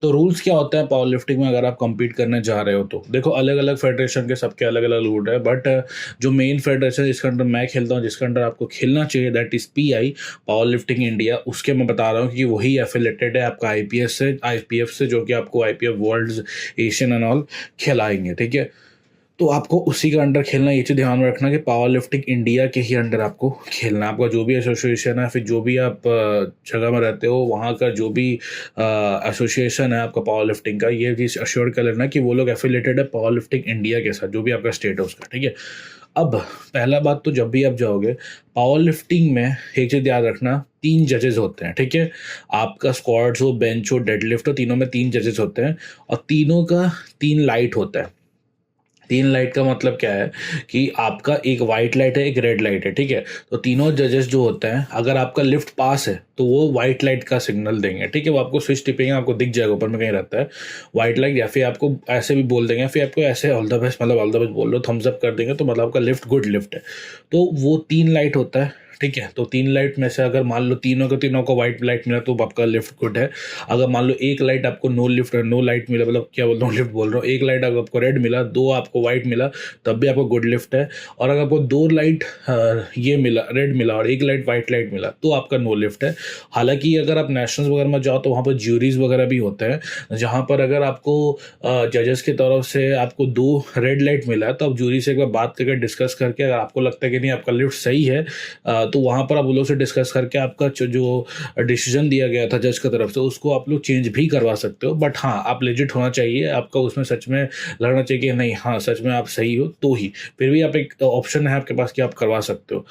तो रूल्स क्या होता है पावर लिफ्टिंग में अगर आप compete करने जा रहे हो तो देखो अलग अलग फेडरेशन के सबके अलग अलग रूल है बट जो मेन फेडरेशन जिसके अंडर मैं खेलता हूँ जिसके अंडर आपको खेलना चाहिए that is pi, power lifting India. उसके मैं बता रहा हूँ कि वही एफिलेटेड है आपका आईपीएस से, आईपीएफ से, जो कि आपको IPF world Asian and all खिलाएंगे, ठीक है। तो आपको उसी के अंडर खेलना, ये चीज़ ध्यान में रखना कि पावर लिफ्टिंग इंडिया के ही अंडर आपको खेलना है। आपका जो भी एसोसिएशन है, फिर जो भी आप जगह में रहते हो वहाँ का जो भी एसोसिएशन है आपका पावर लिफ्टिंग का, ये चीज़ अश्योर कर लेना कि वो लोग एफिलेटेड है पावर लिफ्टिंग इंडिया के साथ, जो भी आपका स्टेट है उसका, ठीक है। अब पहला बात तो जब भी आप जाओगे पावर लिफ्टिंग में एक चीज़ याद रखना, 3 जजेस होते हैं, ठीक है। आपका स्क्वाट्स हो, बेंच हो, डेडलिफ्ट हो, तीनों में 3 जजेस होते हैं और तीनों का 3 लाइट होता है। 3 लाइट का मतलब क्या है कि आपका एक वाइट लाइट है, एक रेड लाइट है, ठीक है। तो तीनों जजेस जो होते हैं, अगर आपका लिफ्ट पास है तो वो वाइट लाइट का सिग्नल देंगे, ठीक है। वो आपको स्विच टिपेंगे, आपको दिख जाएगा ऊपर में कहीं रहता है वाइट लाइट, या फिर आपको ऐसे भी बोल देंगे, फिर आपको ऐसे ऑल द बेस्ट, मतलब ऑल द बेस्ट बोल लो, थम्स अप कर देंगे, तो मतलब आपका लिफ्ट गुड लिफ्ट है। तो वो 3 लाइट होता है, ठीक है। तो 3 लाइट में से अगर मान लो तीनों को वाइट लाइट मिला तो आपका लिफ्ट गुड है। अगर मान लो एक लाइट आपको नो लाइट मिला, मतलब क्या बोल रहा हूँ, लिफ्ट बोल रहा हूँ, एक लाइट अगर आपको रेड मिला, 2 आपको वाइट मिला, तब भी आपको गुड लिफ्ट है। और अगर आपको 2 लाइट ये मिला, रेड मिला, और एक लाइट वाइट लाइट मिला, तो आपका नो लिफ्ट है। हालांकि अगर आप नेशनल्स वगैरह में जाओ तो वहाँ पर ज्यूरीज वगैरह भी होते हैं, जहाँ पर अगर आपको जजेस की तरफ से आपको 2 रेड लाइट मिला है, तो आप ज्यूरी से एक बार बात करके डिस्कस करके, अगर आपको लगता है कि नहीं आपका लिफ्ट सही है, तो वहाँ पर आप वो लोग से डिस्कस करके आपका जो डिसीजन दिया गया था जज की तरफ से, उसको आप लोग चेंज भी करवा सकते हो। बट हाँ, आप लेजिट होना चाहिए, आपका उसमें सच में लगना चाहिए कि नहीं हाँ सच में आप सही हो, तो ही फिर भी आप एक ऑप्शन है आपके पास कि आप करवा सकते हो।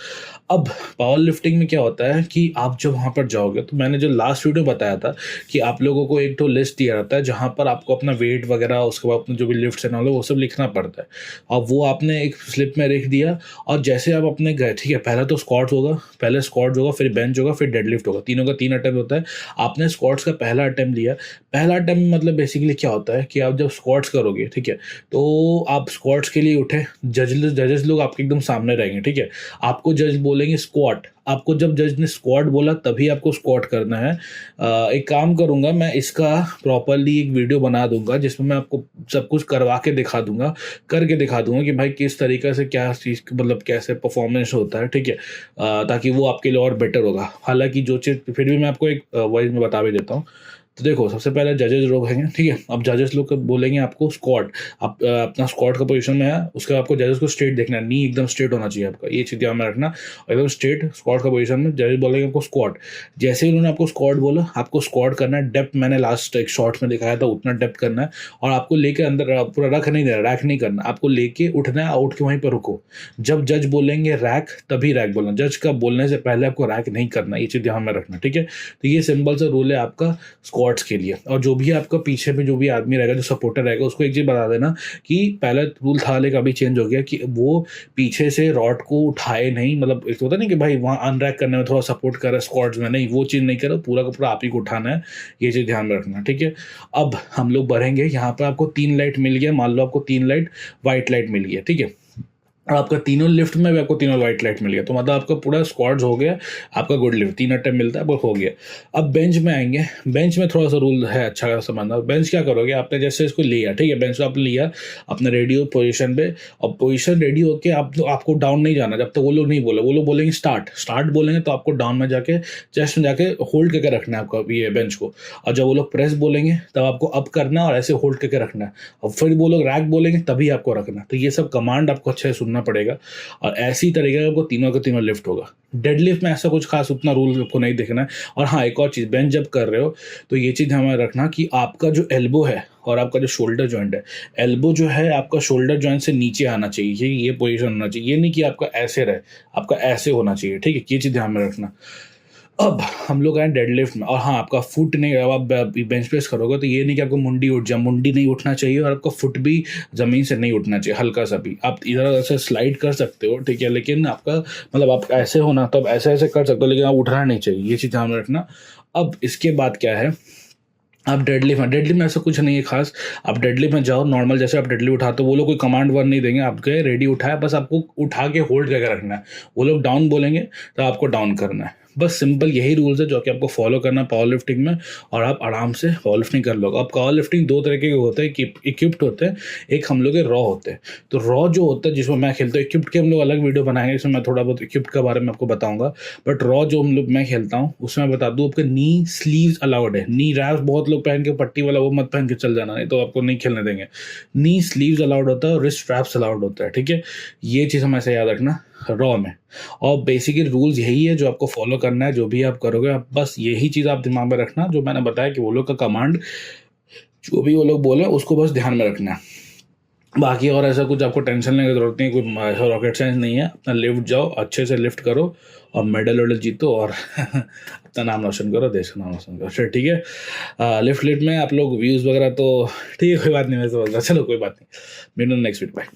अब पावर लिफ्टिंग में क्या होता है कि आप जब वहाँ पर जाओगे, तो मैंने जो लास्ट वीडियो बताया था कि आप लोगों को एक तो लिस्ट दिया रहता है जहाँ पर आपको अपना वेट वगैरह, उसके बाद अपने जो भी लिफ्ट है ना वो सब लिखना पड़ता है। अब वो आपने एक स्लिप में लिख दिया, और जैसे आप अपने गए, ठीक है, पहला तो स्क्वाट्स होगा, पहले स्क्वाट्स होगा, फिर बेंच होगा, फिर डेडलिफ्ट होगा, तीनों का 3 अटेम्प्ट होता है। आपने स्क्वाट्स का पहला अटेम्प्ट लिया, पहला अटेम्प्ट मतलब बेसिकली क्या होता है कि आप जब स्क्वाट्स करोगे, ठीक है, तो आप स्क्वाट्स के लिए उठे, जजेस लोग आपके एकदम सामने रहेंगे, ठीक है। आपको जज बोलेंगे स्क्वाट, आपको जब जज ने स्क्वाट बोला तभी आपको स्क्वाट करना है। एक काम करूंगा मैं, इसका प्रॉपरली एक वीडियो बना दूंगा जिसमें मैं आपको सब कुछ करवा के दिखा दूंगा, करके दिखा दूंगा कि भाई किस तरीके से क्या चीज़, मतलब कैसे परफॉर्मेंस होता है, ठीक है। ताकि वो आपके लिए और बेटर होगा। हालांकि जो चीज़ फिर भी मैं आपको एक वॉइस में बता भी देता हूँ। तो देखो सबसे पहले जजेस लोग हैं, ठीक है। अब जजेस लोग बोलेंगे आपको स्क्वाट, आप अपना स्क्वाट का पोजीशन में है, उसके बाद आपको जजेस को स्ट्रेट देखना है, नी एकदम स्ट्रेट होना चाहिए आपका, ये चीज़ ध्यान में रखना। और एकदम स्ट्रेट स्क्वाट का पोजीशन में जजेस बोलेंगे आपको स्क्वाट। जैसे ही उन्होंने आपको स्क्वाट बोला, आपको स्क्वाट करना है, डेप्थ मैंने लास्ट एक शॉर्ट में दिखाया था उतना डेप्थ करना है, और आपको लेके अंदर पूरा रख नहीं देना, रैक नहीं करना, आपको लेके उठना है, उठ के वहीं पर रुको। जब जज बोलेंगे रैक तभी रैक बोलना, जज का बोलने से पहले आपको रैक नहीं करना, ये चीज़ ध्यान में रखना, ठीक है। तो ये सिंपल सा रूल है आपका स्क्वाट्स के लिए। और जो भी आपका पीछे में जो भी आदमी रहेगा, जो सपोर्टर रहेगा, उसको एक चीज़ बता देना कि पहला रूल था लेकिन अभी चेंज हो गया कि वो पीछे से रॉड को उठाए नहीं, मतलब एक होता नहीं कि भाई वहाँ अनरैक करने में थोड़ा सपोर्ट करे स्क्वाड्स में, नहीं वो चीज़ नहीं करे, पूरा का पूरा आप ही को उठाना है, ये चीज़ ध्यान में रखना, ठीक है। अब हम लोग बढ़ेंगे, यहाँ पर आपको 3 लाइट मिल गया, मान लो आपको 3 लाइट वाइट लाइट मिल गया, ठीक है। और आपका तीनों लिफ्ट में भी आपको तीनों वाइट लाइट मिल गया, तो मतलब आपका पूरा स्क्वाड्स हो गया, आपका गुड लिफ्ट 3 अटेम्प्ट मिलता है, वो हो गया। अब बेंच में आएंगे, बेंच में थोड़ा सा रूल है अच्छा खासा समझना। बेंच क्या करोगे, आपने जैसे इसको लिया, ठीक है, बेंच को आपने लिया अपने रेडियो पोजीशन पे, और पोजीशन रेडी होके आपको डाउन नहीं जाना जब तक वो लोग नहीं बोले। वो लोग बोलेंगे स्टार्ट, स्टार्ट बोलेंगे तो आपको डाउन में जाके चेस्ट में जाके होल्ड करके रखना है आपका ये बेंच को। और जब वो लोग प्रेस बोलेंगे तब आपको अप करना और ऐसे होल्ड करके रखना है, और फिर वो लोग रैक बोलेंगे तभी आपको रखना। तो ये सब कमांड आपको अच्छे से सुनना पड़ेगा, और ऐसी तरीके का आपको तीनों का तीनों लिफ्ट होगा। डेडलिफ्ट में ऐसा कुछ खास उतना रूल आपको नहीं देखना है। और हाँ, एक और चीज़, बेंच जब कर रहे हो तो ये चीज़ हमें रखना कि आपका जो एल्बो है और आपका जो शोल्डर जॉइंट है, एल्बो जो है आपका शोल्डर जॉइंट से नीचे आना चाहिए, ये पोजीशन होना चाहिए, ये नहीं कि आपका ऐसे रहे, आपका ऐसे होना चाहिए, ठीक है, ये चीज़ ध्यान में रखना। अब हम लोग आए डेडलिफ्ट में, और हाँ आपका फुट नहीं, अब आप बेंच प्रेस करोगे तो ये नहीं कि आपको मुंडी उठ जाए, मुंडी नहीं उठना चाहिए, और आपका फुट भी ज़मीन से नहीं उठना चाहिए, हल्का सा भी। आप इधर ऐसे स्लाइड कर सकते हो, ठीक है, लेकिन आपका मतलब आप ऐसे हो ना, तो आप ऐसे ऐसे कर सकते हो, लेकिन आप उठना नहीं चाहिए, ये चीज़ ध्यान में रखना। अब इसके बाद क्या है, आप डेडलिफ्ट में ऐसा कुछ नहीं है खास। आप डेडलिफ्ट में जाओ नॉर्मल, जैसे आप डेडलिफ्ट उठाते हो, वो लोग कोई कमांड वर्ड नहीं देंगे, आप गए रेडी उठाया, बस आपको उठा के होल्ड करके रखना है। वो लोग डाउन बोलेंगे तो आपको डाउन करना है, बस सिंपल यही रूल्स है जो कि आपको फॉलो करना है पावर लिफ्टिंग में, और आप आराम से पावर लिफ्टिंग कर लोगे। अब पावर लिफ्टिंग दो तरीके के होते हैं, इक्विप्ड होते हैं, एक हम लोग के रॉ होते हैं। तो रॉ जो होता है जिसमें मैं खेलता हूँ, इक्विप्ड के हम लोग अलग वीडियो बनाएंगे, इसमें मैं थोड़ा बहुत इक्विप्ड के बारे में आपको बताऊंगा। बट रॉ जो मैं खेलता हूँ उसमें मैं बता दूँ, आपके नी स्लीव्स अलाउड है। नी रैप्स बहुत लोग पहन के, पट्टी वाला वो मत पहन के चल जाना, नहीं तो आपको नहीं खेलने देंगे। नी स्लीव्स अलाउड होता है और रिस्ट स्ट्रैप्स अलाउड होता है, ठीक है। ये चीज़ हमेशा याद रखना रॉ में। और बेसिकली रूल्स यही है जो आपको फॉलो करना है, जो भी आप करोगे, आप बस यही चीज़ आप दिमाग में रखना जो मैंने बताया, कि वो लोग का कमांड जो भी वो लोग बोले उसको बस ध्यान में रखना है। बाकी और ऐसा कुछ आपको टेंशन लेने की जरूरत नहीं, कोई ऐसा रॉकेट साइंस नहीं है। अपना लिफ्ट जाओ, अच्छे से लिफ्ट करो और मेडल वेडल जीतो और अपना नाम रोशन करो, देश का नाम रोशन करो, फिर ठीक है। लिफ्ट में आप लोग व्यूज़ वगैरह तो ठीक है, कोई बात नहीं, मैं तो चलो कोई बात नहीं, मिलूँ नेक्स्ट वीक, बाय।